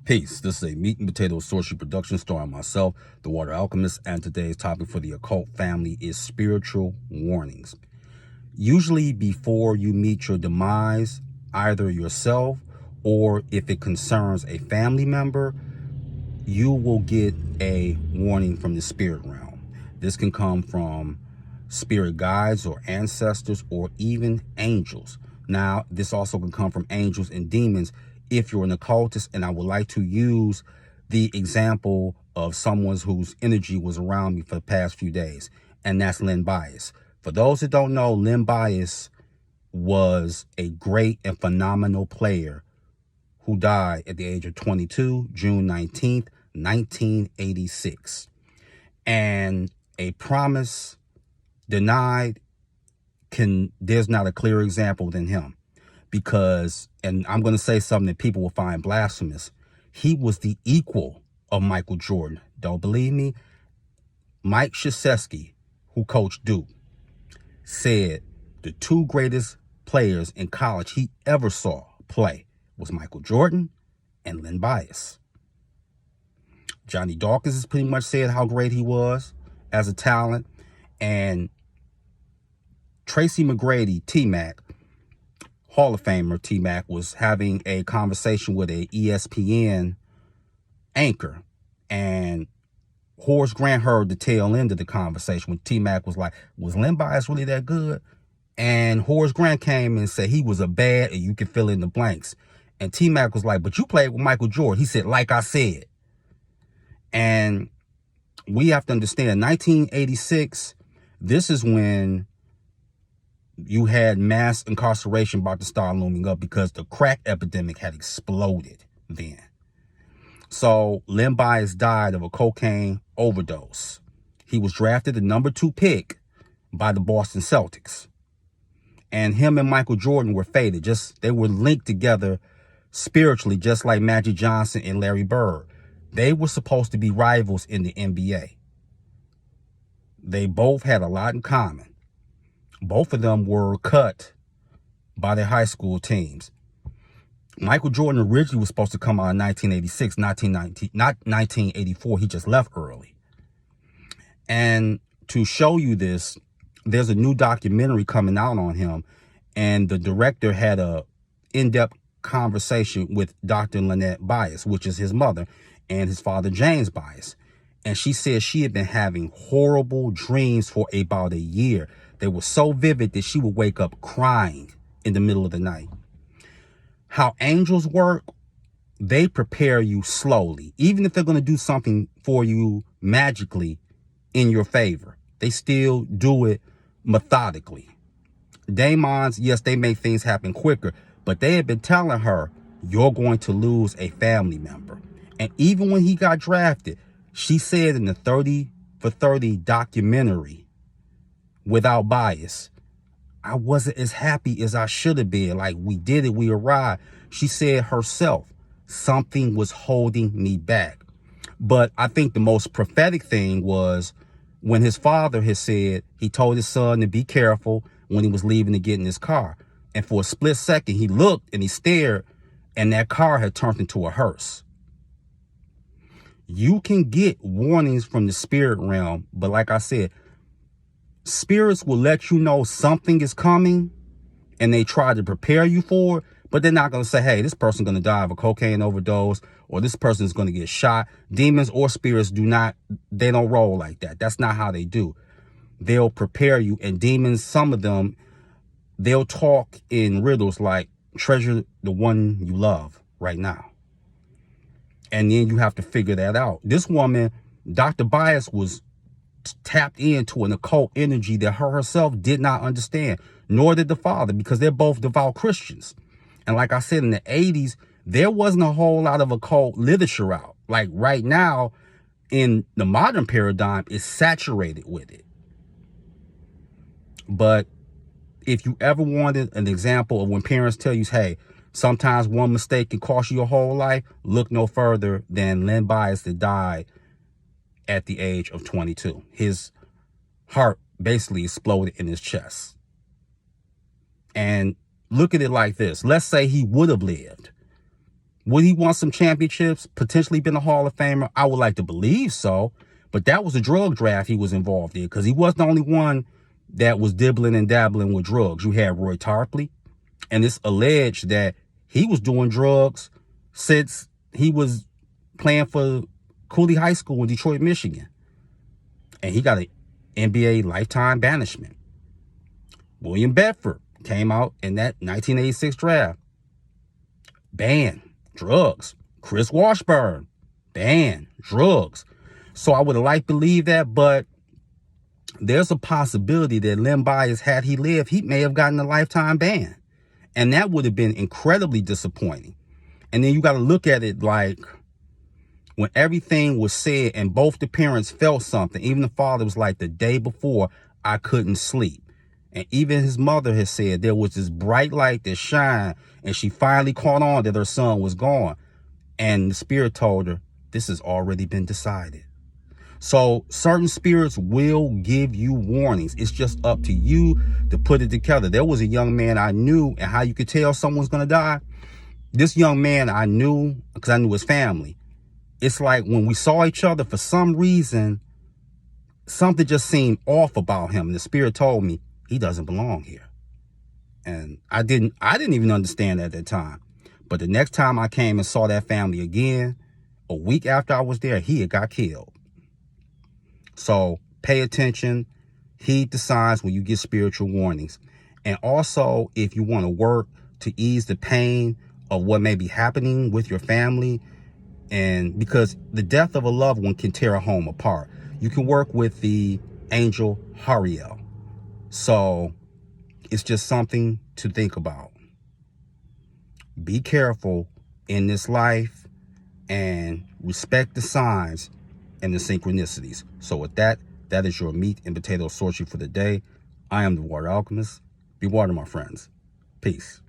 Peace. This is a meat and potato sorcery production starring myself, the Water Alchemist, and today's topic for the occult family is spiritual warnings. Usually before you meet your demise, either yourself or if it concerns a family member, you will get a warning from the spirit realm. This can come from spirit guides or ancestors or even angels. Now, this also can come from angels and demons if you're an occultist, and I would like to use the example of someone whose energy was around me for the past few days, and that's Len Bias. For those that don't know, Len Bias was a great and phenomenal player who died at the age of 22, June 19th, 1986. And a promise denied, there's not a clearer example than him. Because, and I'm going to say something that people will find blasphemous, he was the equal of Michael Jordan. Don't believe me? Mike Krzyzewski, who coached Duke, said the two greatest players in college he ever saw play was Michael Jordan and Len Bias. Johnny Dawkins has pretty much said how great he was as a talent. And Tracy McGrady, T-Mac, Hall of Famer T-Mac, was having a conversation with a ESPN anchor, and Horace Grant heard the tail end of the conversation when T-Mac was like, was Len Bias really that good? And Horace Grant came and said he was a bad, and you can fill in the blanks. And T-Mac was like, but you played with Michael Jordan. He said, like I said. And we have to understand, 1986, this is when you had mass incarceration about to start looming up because the crack epidemic had exploded then. So Len Bias died of a cocaine overdose. He was drafted the number 2 pick by the Boston Celtics. And him and Michael Jordan were fated. They were linked together spiritually, just like Magic Johnson and Larry Bird. They were supposed to be rivals in the NBA. They both had a lot in common. Both of them were cut by their high school teams. Michael Jordan originally was supposed to come out in 1986, not 1984. He just left early. And to show you this, there's a new documentary coming out on him. And the director had a in-depth conversation with Dr. Len Bias, which is his mother, and his father, James Bias. And she said she had been having horrible dreams for about a year. They were so vivid that she would wake up crying in the middle of the night. How angels work, they prepare you slowly. Even if they're going to do something for you magically in your favor, they still do it methodically. Daemons, yes, they make things happen quicker, but they had been telling her, you're going to lose a family member. And even when he got drafted, she said in the 30 for 30 documentary, Without Bias, I wasn't as happy as I should have been. Like, we did it, we arrived. She said herself, something was holding me back. But I think the most prophetic thing was when his father had said, he told his son to be careful when he was leaving to get in his car. And for a split second, he looked and he stared, and that car had turned into a hearse. You can get warnings from the spirit realm, but like I said, spirits will let you know something is coming, and they try to prepare you for it, but they're not going to say, hey, this person's going to die of a cocaine overdose, or this person is going to get shot. Demons or spirits they don't roll like that. That's not how they do. They'll prepare you, and demons, some of them, they'll talk in riddles like, treasure the one you love right now. And then you have to figure that out. This woman, Dr. Bias, was tapped into an occult energy that her herself did not understand, nor did the father, because they're both devout Christians. And like I said, in the 80s, there wasn't a whole lot of occult literature out. Like right now, in the modern paradigm, it's saturated with it. But if you ever wanted an example of when parents tell you, hey, sometimes one mistake can cost you your whole life, look no further than Len Bias that died at the age of 22. His heart basically exploded in his chest. And look at it like this. Let's say he would have lived. Would he want some championships? Potentially been a Hall of Famer? I would like to believe so. But that was a drug draft he was involved in, because he wasn't the only one that was dibbling and dabbling with drugs. You had Roy Tarpley, and it's alleged that he was doing drugs since he was playing for Cooley High School in Detroit, Michigan. And he got an NBA lifetime banishment. William Bedford came out in that 1986 draft. Banned drugs. Chris Washburn, banned drugs. So I would have liked to believe that, but there's a possibility that Len Bias, had he lived, he may have gotten a lifetime ban. And that would have been incredibly disappointing. And then you got to look at it like, when everything was said and both the parents felt something, even the father was like, the day before, I couldn't sleep. And even his mother has said there was this bright light that shined, and she finally caught on that her son was gone. And the spirit told her, this has already been decided. So certain spirits will give you warnings. It's just up to you to put it together. There was a young man I knew, and how you could tell someone's going to die. This young man I knew because I knew his family. It's like when we saw each other, for some reason, something just seemed off about him. And the spirit told me, he doesn't belong here. And I didn't even understand at that time. But the next time I came and saw that family again, a week after I was there, he had got killed. So pay attention, heed the signs when you get spiritual warnings. And also, if you want to work to ease the pain of what may be happening with your family, and because the death of a loved one can tear a home apart, you can work with the angel Hariel. So it's just something to think about. Be careful in this life and respect the signs and the synchronicities. So with that, that is your meat and potato sorcery for the day. I am the Water Alchemist. Be water, my friends. Peace.